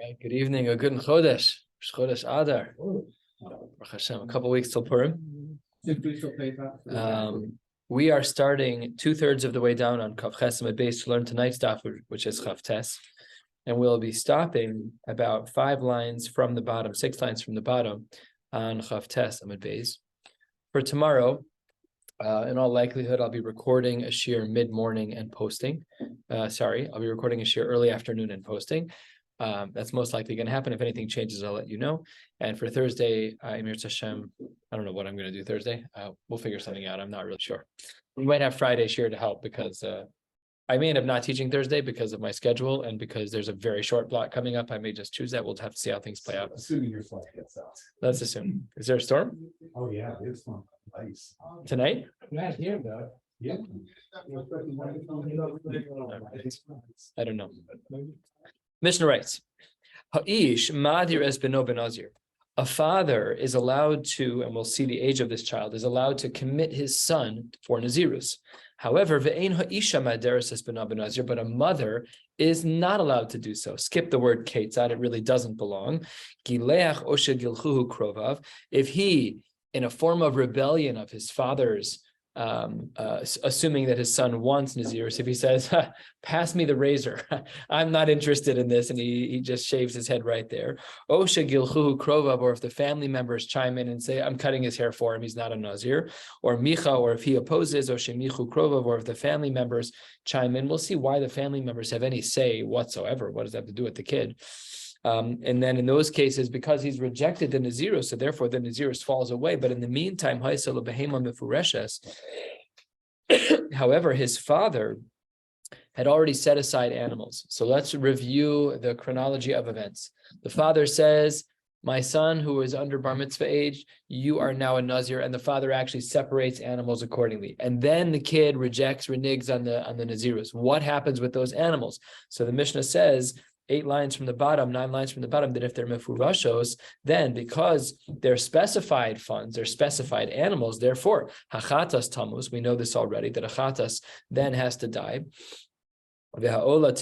Right, good evening, a good Chodesh, Chodesh Adar. Baruch Hashem, a couple weeks till Purim. We are starting 2/3 of the way down on Kav Chesed base to learn tonight's Daf, which is Chav Tes, and we'll be stopping about 5 lines from the bottom, 6 lines from the bottom on Chav Tes Amud Beis. For tomorrow, in all likelihood, I'll be recording a shiur mid-morning and posting. I'll be recording a shiur early afternoon and posting. That's most likely going to happen. If anything changes, I'll let you know. And for Thursday, Emir Hashem, I don't know what I'm going to do Thursday. We'll figure something out. I'm not really sure. We might have Friday shiur to help because I may end up not teaching Thursday because of my schedule and because there's a very short block coming up. I may just choose that. We'll have to see how things play out. Assuming your flight gets out. Let's assume. Is there a storm? Oh yeah, it's fun. Nice. Tonight? Not here though. Yeah. I don't know. Mishnah writes, Ha'ish Nazir es beno ben Nazir. A father is allowed to, and we'll see the age of this child, is allowed to commit his son for Nazirus. However, ve'ein ha'isha ma'aderes es beno ben Nazir, but a mother is not allowed to do so. Skip the word ketzad, it really doesn't belong. Gileach oshe gilchuhu krovav. If he, in a form of rebellion of his father's, assuming that his son wants Nazirus, if he says, pass me the razor, I'm not interested in this, and he just shaves his head right there. Osha gilchuhu krovav, or if the family members chime in and say, I'm cutting his hair for him, he's not a Nazir, or micha, or if he opposes, osha michu krovav, or if the family members chime in. We'll see why the family members have any say whatsoever. What does that have to do with the kid? And then in those cases, because he's rejected the Nazirus, so therefore the Nazirus falls away. But in the meantime, however, his father had already set aside animals. So let's review the chronology of events. The father says, my son who is under bar mitzvah age, you are now a Nazir, and the father actually separates animals accordingly. And then the kid reneges on the Nazirus. What happens with those animals? So the Mishnah says, 8 lines from the bottom, 9 lines from the bottom, that if they're mefurashos, then because they're specified funds, they're specified animals, therefore, hachatas tamus, we know this already, that a chatas then has to die. The ola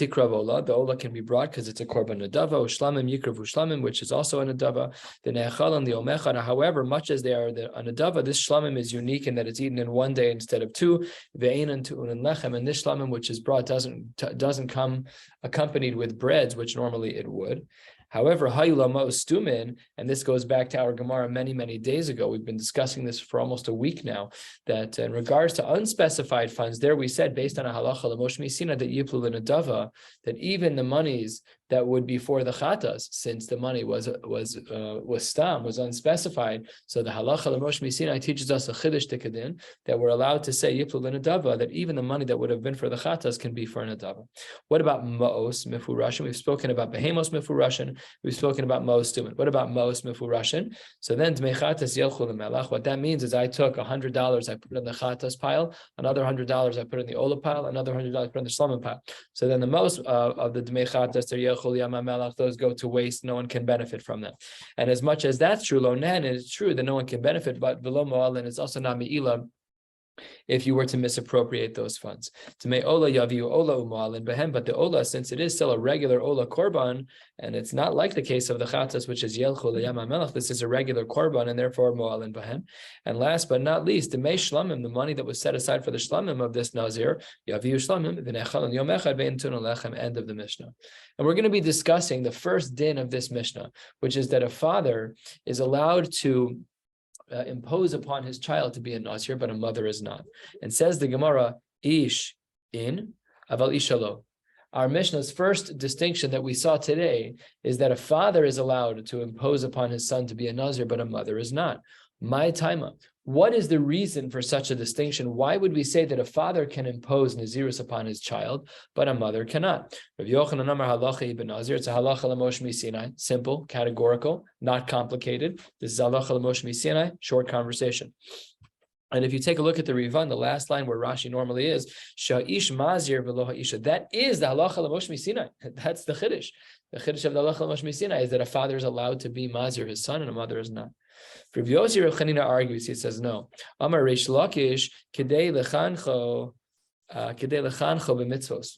can be brought because it's a korban nadava, ushlamim yikrav ushlamim, which is also a nadava. The ne'achal and the omechad, however, much as they are a nadava, this shlamim is unique in that it's eaten in 1 day instead of 2. Ve'enan tu'unin lechem, and this shlamim which is brought doesn't come accompanied with breads, which normally it would. However, hayulama ustumin, and this goes back to our Gemara many days ago. We've been discussing this for almost a week now, that in regards to unspecified funds, there we said, based on a halacha l'mosh misina, that yiplu l'nadava, that even the monies that would be for the chatas, since the money was stam, was unspecified. So the halacha l'mosh misina teaches us a chiddush tikadin, that we're allowed to say yiplu l'nadava, that even the money that would have been for the chatas can be for a nadava. What about ma'os mifurashin? We've spoken about behemos mifurashin. We've spoken about ma'os tumen. What about ma'os mifurashin? So then dmei chatas yelchu l'melach. What that means is I took $100, I put it in the chatas pile, another $100 I put in the ola pile, another $100 I put in the shlamim pile. So then the most of the dmei chatas are those go to waste. No one can benefit from them. And as much as that's true, lo nen, it's true that no one can benefit, but v'lo mo'alin is also not me'ila if you were to misappropriate those funds. To may ola yaviu ola u'mo'alin behem, but the ola, since it is still a regular ola korban, and it's not like the case of the chatas, which is yelchu l'yam ha'melech, this is a regular korban, and therefore mo'alin behem. And last but not least, the may shlamim, the money that was set aside for the shlamim of this nazir, yaviu shlamim v'nechal and yom echad ve'intun lechem. End of the Mishnah. And we're going to be discussing the first din of this Mishnah, which is that a father is allowed to impose upon his child to be a Nazir, but a mother is not. And says the Gemara, ish in, aval ishalo. Our Mishnah's first distinction that we saw today is that a father is allowed to impose upon his son to be a Nazir, but a mother is not. My taima. What is the reason for such a distinction? Why would we say that a father can impose Nazirus upon his child, but a mother cannot? Rabbi Yochanan Amar halacha ibn Nazir. It's a halacha l'mosh misinai, simple, categorical, not complicated. This is halacha l'mosh misinai, short conversation. And if you take a look at the Rivan, the last line where Rashi normally is, Sha'ish mazir v'lo ha'isha. That is the halacha l'mosh misinai. That's the chiddush. The chiddush of the halacha l'mosh misinai is that a father is allowed to be mazir his son and a mother is not. For Yossi, Rav Chanina argues. He says no. Amar Reish Lakish kedei lechancho b'mitzvos.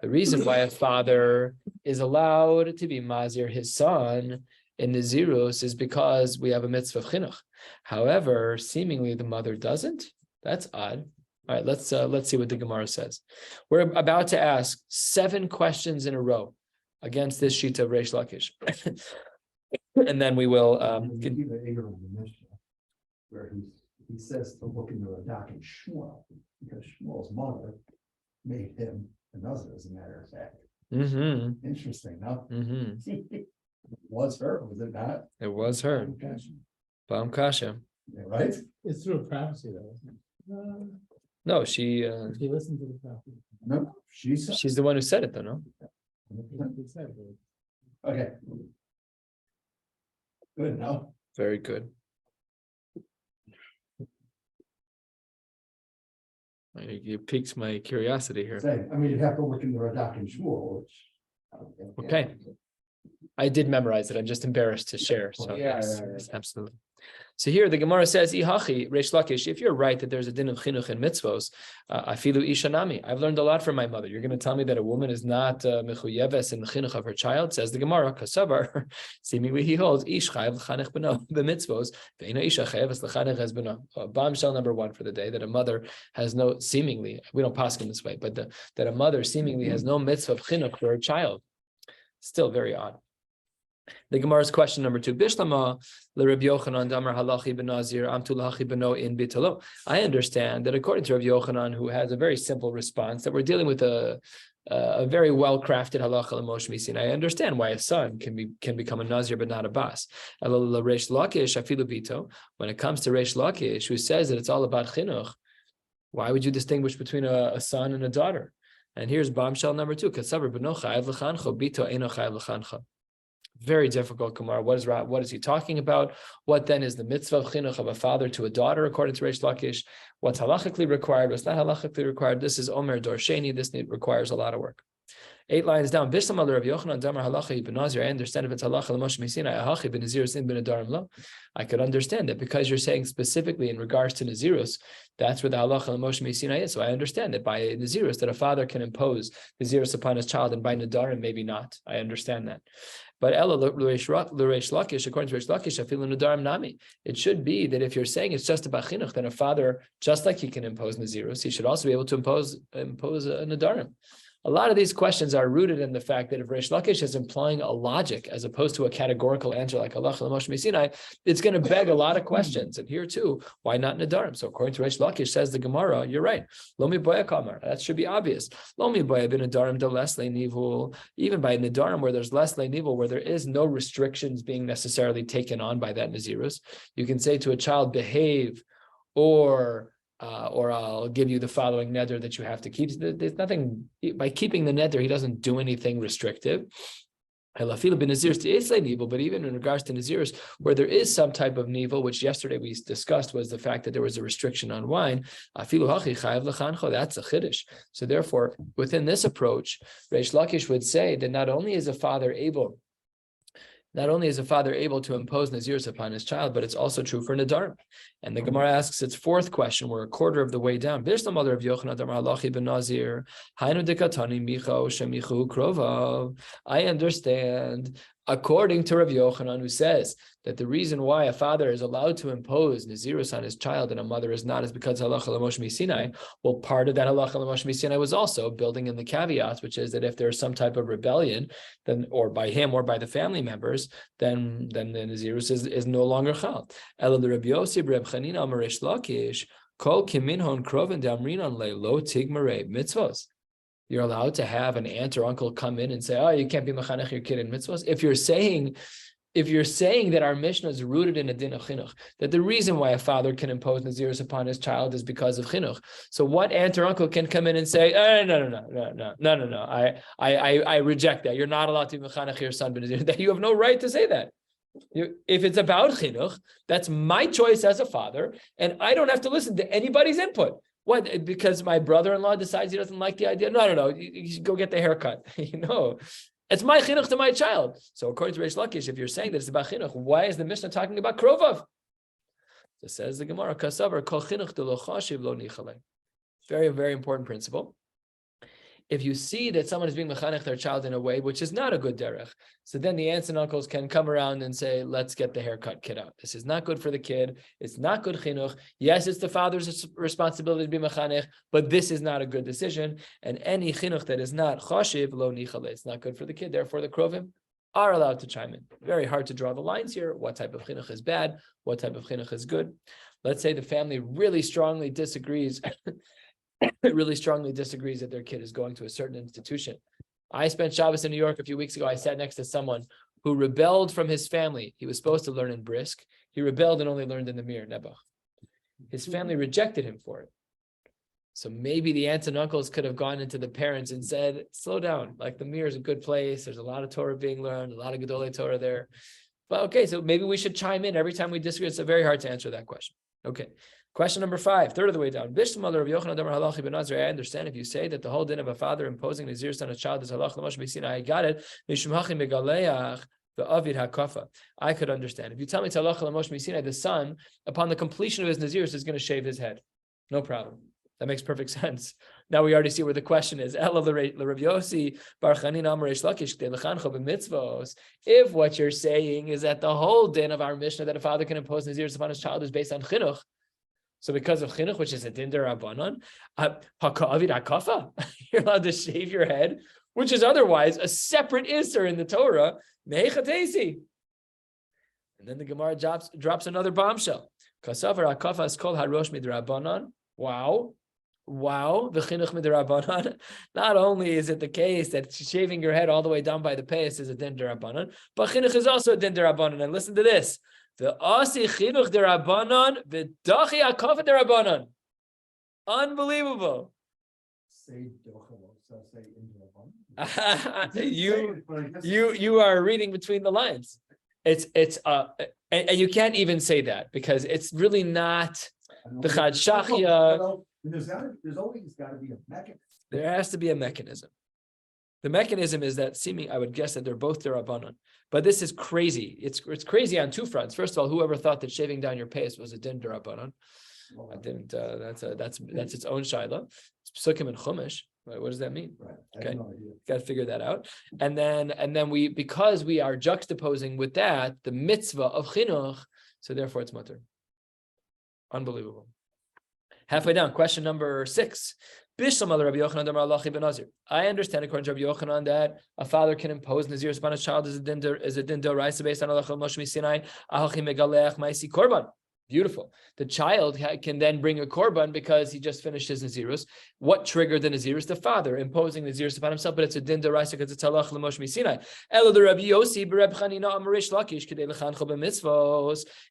The reason why a father is allowed to be Nazir his son in Nazirus is because we have a mitzvah of chinuch. However, seemingly the mother doesn't. That's odd. All right, let's see what the Gemara says. We're about to ask 7 questions in a row against this shita of Reish Lakish, and then we will. Where he says to look into a dock in Shmuel, because Shmuel's mother made him a Nazir, as a matter of fact. Interesting, no? Was her, was it not? It was her. Bam Kasha. Yeah, right? It's through a prophecy, though. No, she listened to the prophecy. No, she's the one who said it, though, no? Okay. Good, no? Very good. You piqued my curiosity here. I mean, you'd have to look into Radak and Shmuel, which. Okay. I did memorize it. I'm just embarrassed to share. So yes, absolutely. So here the Gemara says, "Ihachi Reish Lakish." If you're right that there's a din of chinuch and mitzvos, afilu ishanami. I've learned a lot from my mother. You're going to tell me that a woman is not mechuyeves in the chinuch of her child? Says the Gemara, kasavar. Seemingly he holds ish chayav l'chanech b'no b'mitzvos ve'ina isha chayaves l'chanech es b'no. Bombshell number 1 for the day: that a mother has no seemingly. We don't pass him this way, but that a mother seemingly has no mitzvah of chinuch for her child. Still very odd. The Gemara's question number 2. Bishlama l'Rabbi Yochanan damar halachi ben Nazir amtu lahachi beno in bitalo. I understand that according to Rabbi Yochanan, who has a very simple response, that we're dealing with a very well-crafted halacha l'Moshe Misin. I understand why a son can become a Nazir but not a bas. Reish Lakish afilu bito. When it comes to Reish Lakish, who says that it's all about chinuch, why would you distinguish between a son and a daughter? And here's bombshell number 2. Katsavar beno chayav l'chancho bito eno chayav l'chancha. Very difficult, Kumar. What is he talking about? What then is the mitzvah of chinuch of a father to a daughter according to Reish Lakish? What's halachically required? What's not halachically required? This is Omer Dorsheni. This requires a lot of work. 8 lines down. I understand if it's halacha l'Moshe Misinai, ahachi b'nazirus in b'nedarim lo. I could understand that because you're saying specifically in regards to nazirus, that's where the halacha l'Moshe Misinai is. So I understand that by nazirus that a father can impose nazirus upon his child, and by nedarim maybe not. I understand that. But Reish Lakish, according to Reish Lakish, afilu nedarim nami. It should be that if you're saying it's just about chinuch, then a father, just like he can impose nazirus, he should also be able to impose a nedarim. A lot of these questions are rooted in the fact that if Reish Lakish is implying a logic as opposed to a categorical answer like Allah Moshe Misinai, it's going to beg a lot of questions. And here too, why not Nadarim? So according to Reish Lakish, says the Gemara, you're right. Lomi boya kamar. That should be obvious. Lomi boya bin Nadarim de lesle nivul. Even by Nadarim where there's lesle nivul, where there is no restrictions being necessarily taken on by that Nazirus, you can say to a child, behave, or I'll give you the following neder that you have to keep. There's nothing, by keeping the neder, he doesn't do anything restrictive. But even in regards to Nazirus, where there is some type of nivel, which yesterday we discussed was the fact that there was a restriction on wine, that's a chiddush. So therefore, within this approach, Reish Lakish would say that not only is a father able to impose Nazirus upon his child, but it's also true for Nadarim. And the Gemara asks its 4th question. We're a quarter of the way down. I understand, according to Rabbi Yochanan, who says that the reason why a father is allowed to impose Nazirus on his child and a mother is not is because halacha l'Moshe Misinai. Well, part of that halacha l'Moshe Misinai was also building in the caveats, which is that if there's some type of rebellion, then or by him or by the family members, then the Nazirus is no longer chal. Ela Rabbi Yossi Reb Chanina Amar Reish Lakish kol kiminhon kroven damrinon leilo tigmarei mitzvos. You're allowed to have an aunt or uncle come in and say, "Oh, you can't be mechanech your kid in mitzvos." If you're saying that our Mishnah is rooted in a din of chinuch, that the reason why a father can impose nazirus upon his child is because of chinuch. So what aunt or uncle can come in and say, no, I reject that. You're not allowed to be mechanech your son ben nazir. That you have no right to say that. If it's about chinuch, that's my choice as a father, and I don't have to listen to anybody's input. What? Because my brother-in-law decides he doesn't like the idea? No. You should go get the haircut. It's my chinuch to my child. So according to Reish Lakish, if you're saying that it's about chinuch, why is the Mishnah talking about krovav? So says the Gemara, kasavar kol chinuch de lo chashiv lo nichalei. Very, very important principle. if you see that someone is being mechanech their child in a way which is not a good derech, so then the aunts and uncles can come around and say, let's get the haircut kid out. This is not good for the kid. It's not good chinuch. Yes, it's the father's responsibility to be mechanech, but this is not a good decision. And any chinuch that is not choshiv, lo nichale, it's not good for the kid. Therefore, the krovim are allowed to chime in. Very hard to draw the lines here. What type of chinuch is bad? What type of chinuch is good? Let's say the family really strongly disagrees that their kid is going to a certain institution. I spent Shabbos in New York a few weeks ago. I sat next to someone who rebelled from his family. He was supposed to learn in Brisk. He rebelled and only learned in the Mir, Nebuch. His family rejected him for it. So maybe the aunts and uncles could have gone into the parents and said, slow down, like the Mir is a good place. There's a lot of Torah being learned, a lot of Gedolei Torah there. But okay, so maybe we should chime in every time we disagree. It's very hard to answer that question. Okay. Question number 5, third of the way down. I understand if you say that the whole din of a father imposing Nazir on a child is halach l'mosh b'sinai. I got it. I could understand. If you tell me it's halach l'mosh b'sinai, the son, upon the completion of his Nazir, is going to shave his head. No problem. That makes perfect sense. Now we already see where the question is. If what you're saying is that the whole din of our Mishnah that a father can impose Naziris upon his child is based on chinuch, so because of chinuch, which is a din derabanan, you're allowed to shave your head, which is otherwise a separate isser in the Torah. And then the Gemara drops another bombshell. Wow, the chinuch midirabanan. Not only is it the case that shaving your head all the way down by the payas is a din derabanan, but chinuch is also a din derabanan. And listen to this: the asi chinuch derabanan, the dachi akafa derabanan. Unbelievable. You are reading between the lines. It's and you can't even say that because it's really not the chad shachia. There's always got to be a mechanism. There has to be a mechanism. The mechanism is that I would guess that they're both derabanan. But this is crazy. It's crazy on two fronts. First of all, whoever thought that shaving down your payas was a din derabanan? I didn't. That's its own shaila. It's psukim and chumash. Right? What does that mean? Right. Okay, got to figure that out. And then we, because we are juxtaposing with that the mitzvah of chinuch, so therefore it's mutter. Unbelievable. Halfway down, question number 6. I understand according to Rabbi Yochanan that a father can impose Nazir upon a child as a din d'oraisa based on halacha Moshe Sinai. Korban. Beautiful. The child can then bring a korban because he just finished his Nazirus. What triggered the Nazirus? The father imposing Nazirus upon himself, but it's a din d'oraisa because it's halacha Moshe Sinai.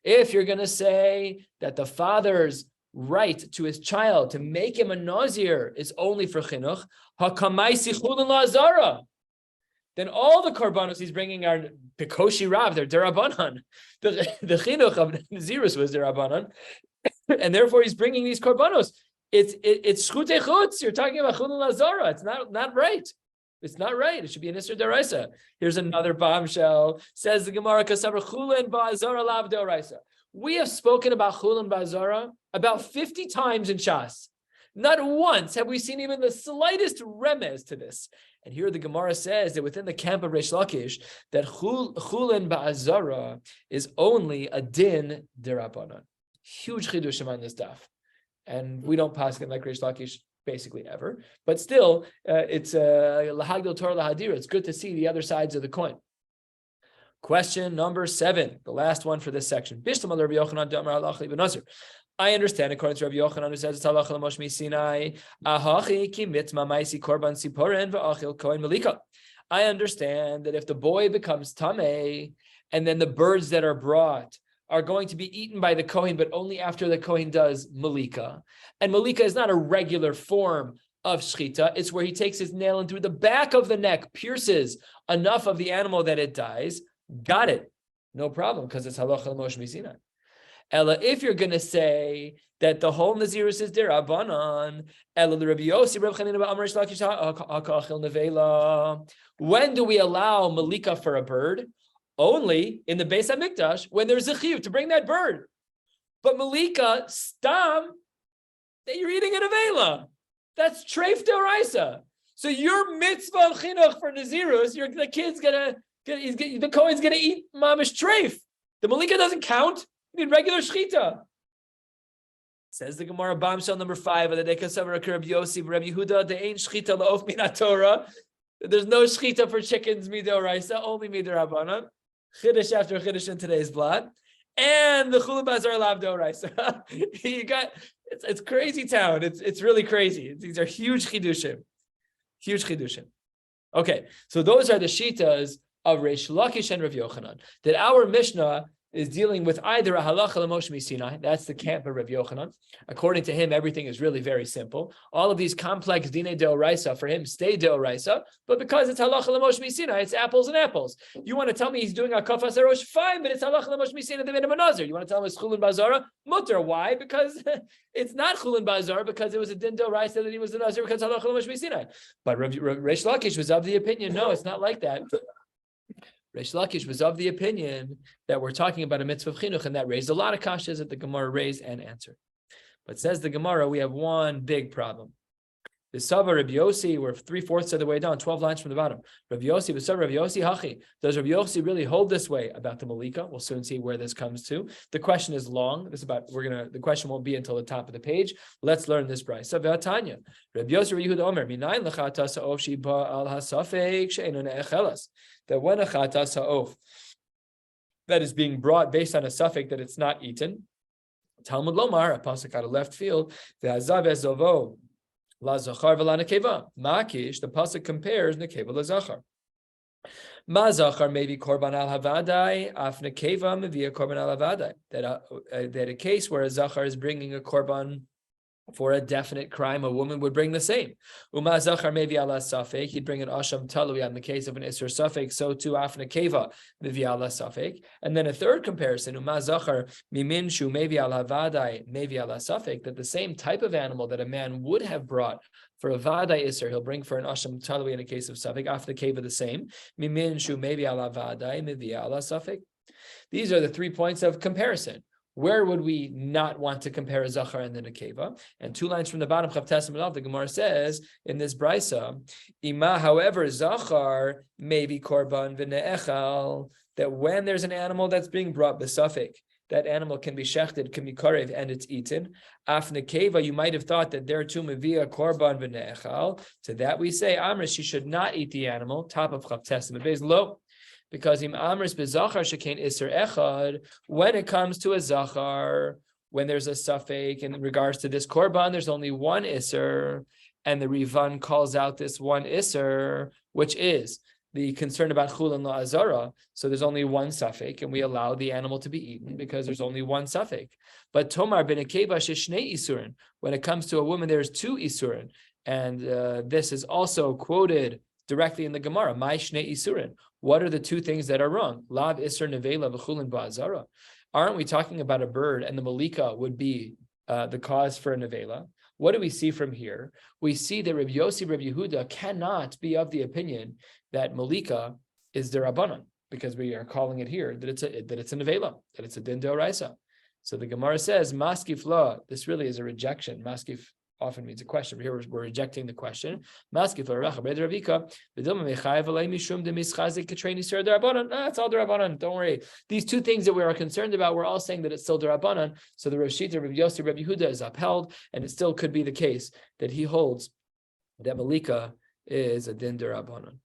If you're going to say that the father's right to his child to make him a Nazir is only for chinuch, then all the korbanos he's bringing are bekoshi rav, they're derabanan. The chinuch of Nazirus was derabanan, and therefore he's bringing these korbanos. It's shchutei chutz. You're talking about chulun lazara. It's not right. It's not right. It should be an isser deraisa. Here's another bombshell. Says the Gemara, kasavar chulun ba'azara lav deraisa. We have spoken about chulun ba'azara about 50 times in Shas. Not once have we seen even the slightest remez to this. And here the Gemara says that within the camp of Reish Lakish, that chulun ba'azara is only a din derabanan. Huge chidushim on this daf. And we don't pass it like Reish Lakish basically ever. But still, it's lahagdil Torah lahadira. It's good to see the other sides of the coin. Question number 7, the last one for this section. I understand, according to Rabbi Yochanan, who says it's halacha l'mosh misinai, ahachi ki mitma maisi korban siporen v'achil kohen malika. I understand that if the boy becomes tamei, and then the birds that are brought are going to be eaten by the kohen, but only after the kohen does malika. And malika is not a regular form of shchita. It's where he takes his nail and through the back of the neck pierces enough of the animal that it dies. Got it. No problem, because it's halacha l'mosh misinai. Ella, if you're going to say that the whole Nazirus is derabanan, Ella the Rabbi Yossi, Rabbi Chanina ba'amar Reish Lakish ha'achil nevela. When do we allow malika for a bird? Only in the Beis HaMikdash when there's a chiyuv to bring that bird. But malika stam that you're eating in a vela. That's treif d'oraisa. So your mitzvah of chinuch for Nazirus, the kid's the Kohen's gonna eat mamish treif. The malika doesn't count. You need regular shchita. Says the Gemara, bombshell number 5 of the Dekasavar Rabbi Yossi, Rabbi Yehuda, the ain't shchita laof min Torah. There's no shchita for chickens midoraisa, only midorabanan. Chiddush after chiddush in today's blot, and the chulun bazar lav doraisa. You got it's crazy town. It's really crazy. These are huge chidushim. Okay, so those are the shitas of Reish Lakish and Rav Yochanan. That our Mishnah is dealing with either a halacha l'moshe misinai, that's the camp of Rav Yochanan. According to him, everything is really very simple. All of these complex dinei deoraisa for him stay deoraisa, but because it's halacha l'moshe misinai, it's apples and apples. You want to tell me he's doing a kafas arosh? Fine, but it's halacha l'moshe misinai, they made him a Nazir. You want to tell him it's chulun bazara? Mutter. Why? Because it's not chulun bazar, because it was a din deoraisa that he was a Nazir because halacha l'moshe misinai. But Reish Lakish was of the opinion, no, it's not like that. Reish Lakish was of the opinion that we're talking about a mitzvah of chinuch, and that raised a lot of kashas that the Gemara raised and answered. But says the Gemara, we have one big problem. The Sava Rabbi Yossi, we're 3/4 of the way down, 12 lines from the bottom. Rabbi Yossi, the Sava Rabbi Yossi, hachi. Does Rabbi Yossi really hold this way about the Malika? We'll soon see where this comes to. The question is long. The question won't be until the top of the page. Let's learn this brayso. Ve'atanya. Rabbi Yossi Yehuda Omer, minayin l'chata sa'of shiba al hasafek she'enu ne'echelas. That when a chata sa'of that is being brought based on a suffix that it's not eaten, Talmud Lomar, a pasuk out of left field, ve'azav ezovo la zachar v'la nekeva. Makish, the pasuk compares nekeva la zachar. Ma zachar maybe korban al havadai, af nekeva mevia korban al havadai. That a case where a zachar is bringing a korban for a definite crime, a woman would bring the same. Uma zachar maybe ala safek, he'd bring an asham talui on the case of an isur safek, so too afna keva maybe ala safek. And then a third comparison, uma zachar mimin maybe ala vadai maybe ala safek, that the same type of animal that a man would have brought for a vadai isur, he'll bring for an asham talui in a case of safek, afna keva the same. Mimin maybe ala vadai maybe ala safek. These are the 3 points of comparison. Where would we not want to compare a zachar and then a keva? And 2 lines from the bottom, the Gemara says in this brisa, ima, however, zachar may be korban v'ne'echal, that when there's an animal that's being brought besafek, that animal can be shechted, can be karev, and it's eaten. Af nekeva, you might have thought that there too mevia korban v'ne'echal. To that we say, Amris, she should not eat the animal. Top of Chav Testament base, lo. Because im amris bezachar shekain iser echad, when it comes to a zachar, when there's a suffix in regards to this korban, there's only one iser, and the Rivan calls out this one iser, which is the concern about chulin la'azara. So there's only one suffix, and we allow the animal to be eaten because there's only one suffix. But tomar ben akeva sheshnei isurin, when it comes to a woman, there's 2 isurin, and this is also quoted directly in the Gemara. Mai shnei isurin. What are the 2 things that are wrong? Lav iser nevela v'chulin ba'azara. Aren't we talking about a bird, and the malika would be the cause for a nevela? What do we see from here? We see that Rabbi Yossi, Rabbi Yehuda cannot be of the opinion that malika is derabanan, because we are calling it here that it's a nevela, that it's a din deoraisa. So the Gemara says maskif la. This really is a rejection. Maskif often means a question, but here we're rejecting the question. It's all derabanan. Don't worry. These 2 things that we are concerned about, we're all saying that it's still derabanan. So the Roshita, Rabbi Yossi, Rabbi Yehuda is upheld, and it still could be the case that he holds that malika is a din derabanan.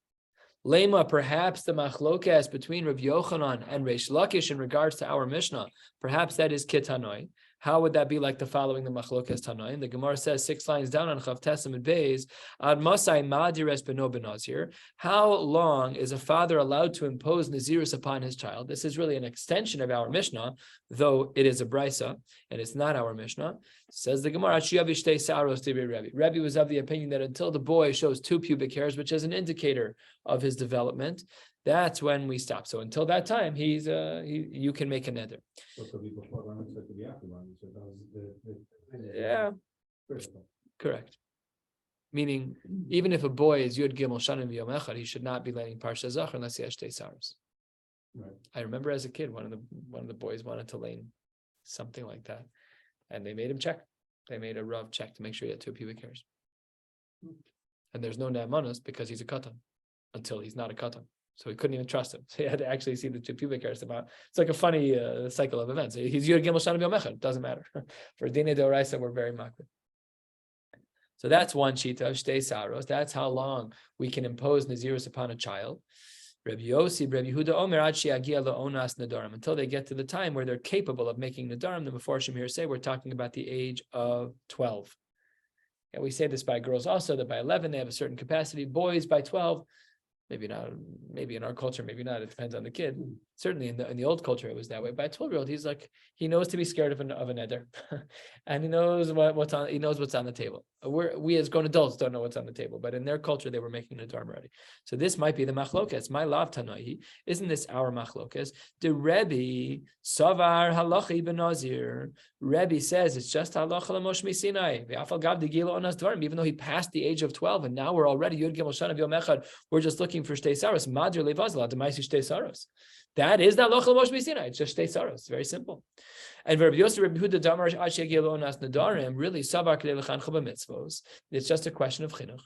Lema, perhaps the machlokes between Rabbi Yochanan and Reish Lakish in regards to our Mishnah, perhaps that is kitanoi. How would that be like the following the machlokes tanoim? The Gemara says 6 lines down on Chav Testament Beis, Ad Masai Madires Beno Benazir. How long is a father allowed to impose Nazirus upon his child? This is really an extension of our Mishnah, though it is a brisa and it's not our Mishnah. Says the Gemara, Rebbe was of the opinion that until the boy shows 2 pubic hairs, which is an indicator of his development, that's when we stop. So until that time, you can make a neder. Yeah, correct. Meaning, even if a boy is Yud Gimel Shanim V'Yom Echad, he should not be letting Parsha Zachar unless he has Shtei Saros. Right. I remember as a kid, one of the boys wanted to lane something like that, and they made him check. They made a Rav check to make sure he had 2 pubic hairs. And there's no ne'emanus because he's a katan until he's not a katan. So he couldn't even trust him. So he had to actually see the pubic hairs about. It's like a funny cycle of events. He's Yud Gimel Shana B'Yom Echad. Doesn't matter. For Dina D'Oraisa, we're very makbid. So that's one shita, shtei saros. That's how long we can impose nazirus upon a child. Rabbi Yossi, Rabbi Yehuda Omer, ad she'agia le'onas nadarim, until they get to the time where they're capable of making nadarim. The Meforshim here say we're talking about the age of 12. And we say this by girls also, that by 11 they have a certain capacity. Boys by 12, maybe not, maybe in our culture, maybe not. It depends on the kid. Certainly in the old culture, it was that way. By a 12-year-old, he's like, he knows to be scared of a neder, and he knows what's on the table. We as grown adults don't know what's on the table, but in their culture, they were making the dharma already. So this might be the machlokes. My lav tanai, isn't this our machlokes? The Rebbe savar halachi ben Nazir. Rebbe says it's just halacha l'mosh misinai. V'afal gav digila onas dvarim. Even though he passed the age of 12, and now we're already Yud Gimel Shana B'Yom Echad, we're just looking for shtei saros. Madir levazla d'maisi shtei saros. That is the halacha l'mosh misinai. It's just shtei saros. It's very simple. And Rabbi Yosef, Rabbi Yehuda Damar ad she'agia le'onas nadarim, really savar k'dei l'chancha b'mitzvos. It's just a question of chinuch.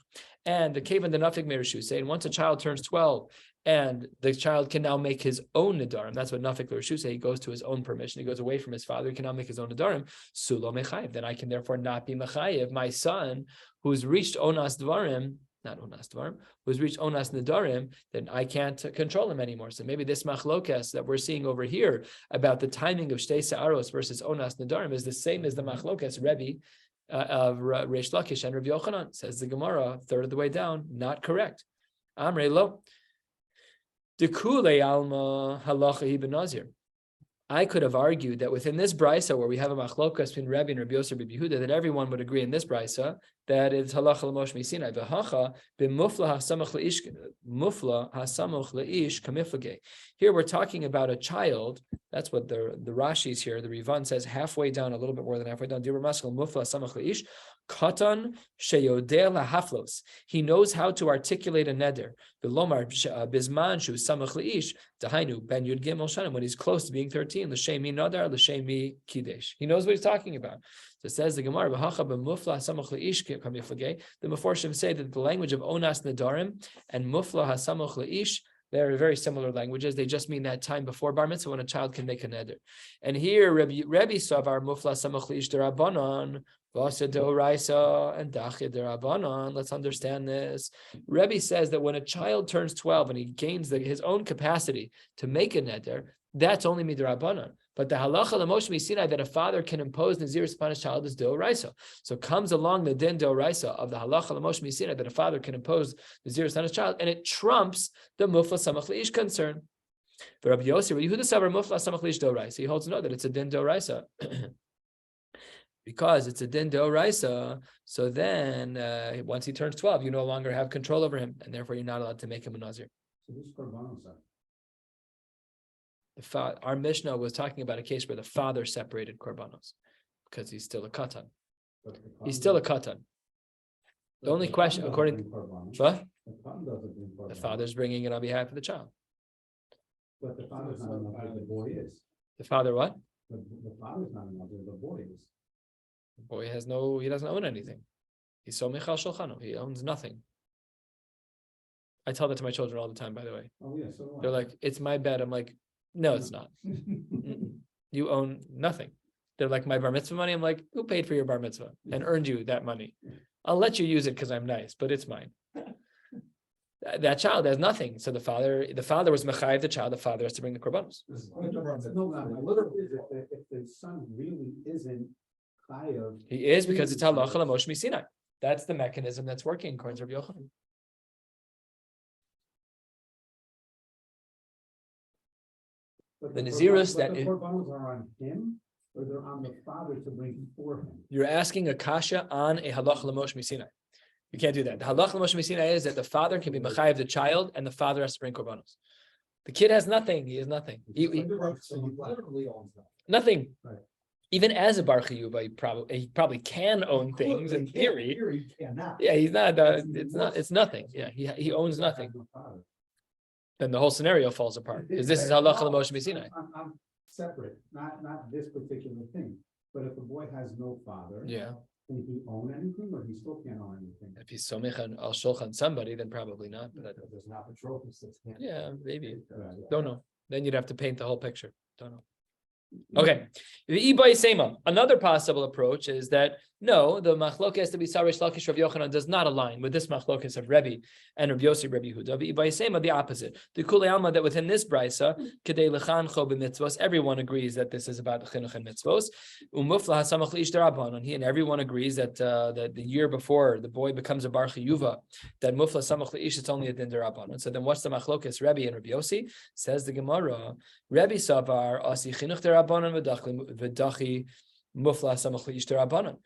And the cave and the nafik merishu say, and once a child turns 12, and the child can now make his own nadarim. That's what nafik merishu say. He goes to his own permission. He goes away from his father. He can now make his own nadarim. Sulo mechayev. Then I can therefore not be mechayev my son, who's reached onas dvarim. Not onas dvarim, who's reached onas nadarim, then I can't control him anymore. So maybe this machlokes that we're seeing over here about the timing of shtei sa'aros versus onas nadarim is the same as the machlokes Rebbe of Reish Lakish and Rabbi Yochanan. Says the Gemara, third of the way down, not correct. Amrei lo. Dekule alma halacha ibn Nazir. I could have argued that within this brisa, where we have a machlokas between Rebbe and Rabbi Yosef Rabbi Yehuda, that everyone would agree in this brisa that it's halacha l'mosh misinai. V'hacha b'mufla hasamach leish kamiflage. Here we're talking about a child. That's what the Rashi's here. The Rivan says halfway down, a little bit more than halfway down. Dibur maskal mufla hasamach leish katan sheyodeh lahaflos. He knows how to articulate a neder. V'lomar bizman shu samach leish dahainu ben yud gimel shana, when he's close to being 13. L'shemi nadar, l'shemi kidesh. He knows what he's talking about. So it says the Gemara, the Meforshim say that the language of onas nadarim and mufla hasamach leish, they're very similar languages. They just mean that time before bar mitzvah when a child can make a neder. And here Rebbe savar mufla hasamach leish derabanan v'asa deoraisa and dachya derabanan. Let's understand this. Rebbe says that when a child turns 12 and he gains his own capacity to make a neder, that's only midrabanan. But the halacha l'mosh misinai that a father can impose nazirus upon his child is deoraisa. So comes along the din deoraisa of the halacha l'mosh misinai that a father can impose nazirus on his child, and it trumps the mufla samach leish concern. But Rabbi Yossi, Yehuda savar mufla samach leish deoraisa. He holds no that it's a din deoraisa. Because it's a din deoraisa, so then once he turns 12, you no longer have control over him, and therefore you're not allowed to make him a nazir. So who's korbanos? Our Mishnah was talking about a case where the father separated korbanos because he's still a katan. He's still a katan. The only question, according to what? The father's bringing it on behalf of the child. But the father's not in the boy is. The father what? The father's not in the boy is. The boy he doesn't own anything. He's so Michal Shulchano. He owns nothing. I tell that to my children all the time, by the way. Oh yeah, so They're like, it's my bed. I'm like, no, it's not. You own nothing. They're like, my bar mitzvah money. I'm like, who paid for your bar mitzvah and earned you that money? I'll let you use it because I'm nice, but it's mine. That child has nothing. So the father was mechayev the child. The father has to bring the korbanos. Literally, if the son really isn't chayav, He is, because it's halacha l'mosh misinai. That's the mechanism that's working according to Rabbi Yochanan. The nazirus that the korbanos are on him, or they're on the father to bring for him. You're asking a kasha on a halacha l'mosh misinai. You can't do that. The halacha l'mosh misinai is that the father can be mechayev the child, and the father has to bring korbanos. The kid has nothing. He has nothing. So he literally owns that. Nothing. Right. Even as a bar chiyuva, he probably can own things in theory. He cannot. Yeah, he's not. It's nothing. Yeah, he owns nothing. Then the whole scenario falls apart. Because this is halacha l'mosh misinai. I'm separate, not this particular thing. But if a boy has no father, Yeah. Can he own anything, or he still can't own anything? If he's somech al shulchan somebody, then probably not. But There's an apotropos that's. yeah, maybe. Right. Don't know. Then you'd have to paint the whole picture. Don't know. Okay. The Ibai Sema. Another possible approach is that no, the machlokes to be Sarish Lakish Rav Yochanan does not align with this machlokes of Rebbe and Rav Yossi Rebbe Yehuda. The Ibai Sema, the opposite. The Kulei Alma that within this brisa, Kedei Lechancho b'mitzvos, everyone agrees that this is about chinuch and mitzvos. Umufla hasamach liish derabanan. He and everyone agrees that that the year before the boy becomes a bar chiyuva, that mufla samach liish it's only a din derabanan. So then what's the machlokes Rebbe and Rav Yossi? Says the Gemara, Rebbe savar asi chinuch derabanan v'dachi mufla samach liish derabanan.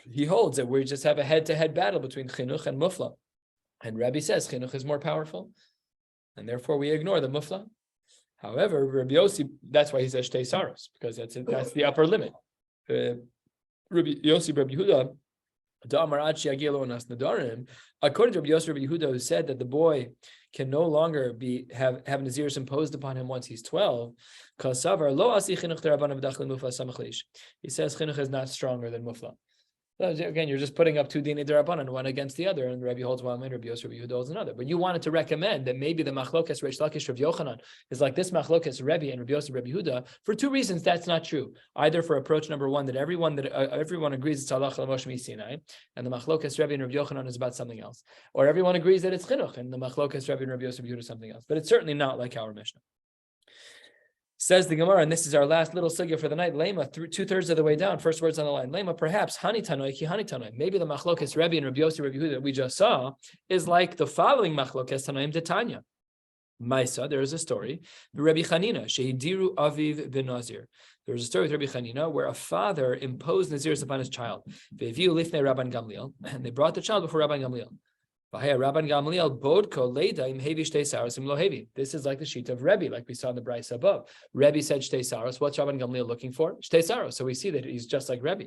He holds that we just have a head-to-head battle between chinuch and mufla, and Rabbi says chinuch is more powerful, and therefore we ignore the mufla. However, Rabbi Yossi, that's why he says shtei saros, because that's the upper limit. Rabbi Yossi, Rabbi Yehuda, according to Rabbi Yossi, Rabbi Yehuda, who said that the boy can no longer have Nazirs imposed upon him once he's 12. He says chinuch is not stronger than mufla. Again, you're just putting up two dinei derabanan, one against the other, and Rabbi holds one way, Rabbi Yossi, Rabbi Yehuda holds another. But you wanted to recommend that maybe the machlokes Reish Lakish Rav Yochanan is like this machlokes Rebbe and Rabbi Yossi, Rabbi Yehuda. For two reasons, that's not true. Either for approach number one, that everyone agrees it's halacha l'moshe miSinai, and the machlokes Rebbe and Rabbi Yochanan is about something else, or everyone agrees that it's chinuch, and the machlokes Rebbe and Rabbi Yossi, Rabbi Yehuda is something else. But it's certainly not like our Mishnah. Says the Gemara, and this is our last little sugya for the night. Lema, 2/3 of the way down, first words on the line. Lema, perhaps hani tanoi ki hani tanoi. Maybe the machlokes Rebbe and Rabbi Yossi, Rabbi Yehuda that we just saw is like the following machlokes tanoim de Tanya. Maisa, there is a story. Rabbi Chanina shehidiru aviv ben Nazir. There is a story with Rabbi Chanina where a father imposed nazirs upon his child. Ve'viu lifnei Rabban Gamliel, and they brought the child before Rabban Gamliel. This is like the sheet of Rebbe, like we saw in the brisa above. Rebbe said shtei saros. What's Rabban Gamliel looking for? Shtei saros. So we see that he's just like Rebbe.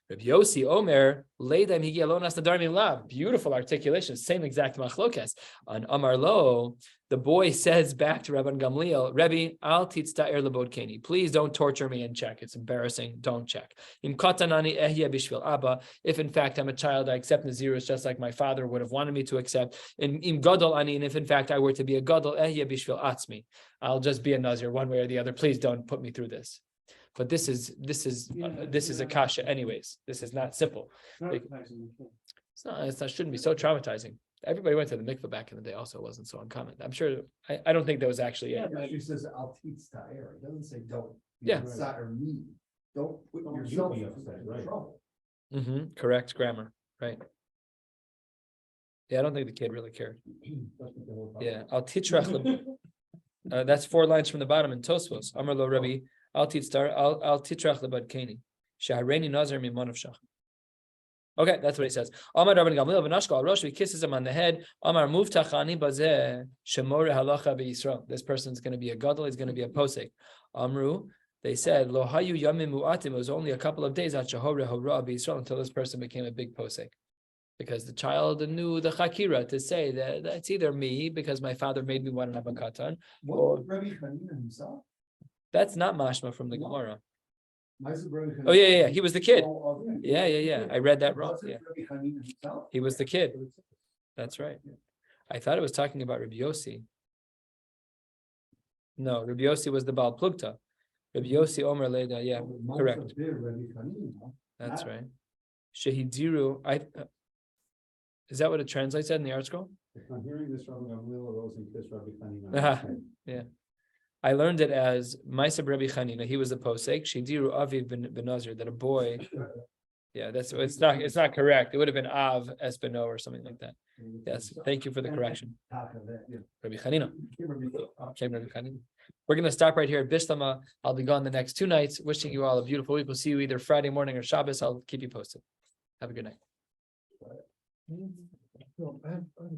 Rabbi Yossi Omer leidam higia lo nas nadar milav. Beautiful articulation. Same exact machlokes. On Amar Lo, the boy says back to Rabban Gamliel, Rebbe, al titzta'er lebodkeni. Please don't torture me and check. It's embarrassing. Don't check. Im katanani ehya bishvil abba. If in fact I'm a child, I accept nazirus just like my father would have wanted me to accept. Im gadol ani, and if in fact I were to be a gadol ehya bishvil atzmi, I'll just be a nazir one way or the other. Please don't put me through this. But this is a kasha anyways. This is not simple. It's not. Shouldn't be so traumatizing. Everybody went to the mikveh back in the day. Also, it wasn't so uncommon. I'm sure. I don't think that was actually it. Yeah, she says al titzta'er. It doesn't say don't. Yeah. Or me. Don't put yourself in trouble. Correct grammar. Right. Yeah, I don't think the kid really cared. Yeah, al titrach. That's 4 lines from the bottom in Tosfos. Amar lo Rabbi. Al titrach lebadkeni. Shahareni nazar mimon of shach. Okay, that's what he says. Amar Rabban Gamliel v'nashka al rosh. He kisses him on the head. Amar muftachani bazeh shemore halacha beYisrael. This person's going to be a gadol. He's going to be a posek. Amru. They said lo hayu yamim mu'atim. It was only a couple of days at shahore hora beYisrael until this person became a big posek. Because the child knew the chakira to say that it's either me because my father made me want to have a katan. What Rabbi Chanina himself? That's not mashma from the Gemara. Oh yeah. He was the kid. Yeah. I read that wrong. Yeah. He was the kid. That's right. I thought it was talking about Rabbi Yossi. No, Rabbi Yossi was the Baal Plugta. Rabbi Yossi Omer Leda. Yeah, correct. That's right. Shehidiru. Is that what it translates in the art scroll? I'm hearing this Rabbi Gamliel arose and kissed Rabbi Chanina. Yeah. I learned it as Maisa Rabbi Chanina. He was the posek. Shidiru Aviv ben Nazir. That a boy. Yeah, it's not correct. It would have been Av Espino or something like that. Yes. Thank you for the correction. Rabbi Chanina. We're going to stop right here at Bishlama. I'll be gone the next 2 nights. Wishing you all a beautiful week. We'll see you either Friday morning or Shabbos. I'll keep you posted. Have a good night.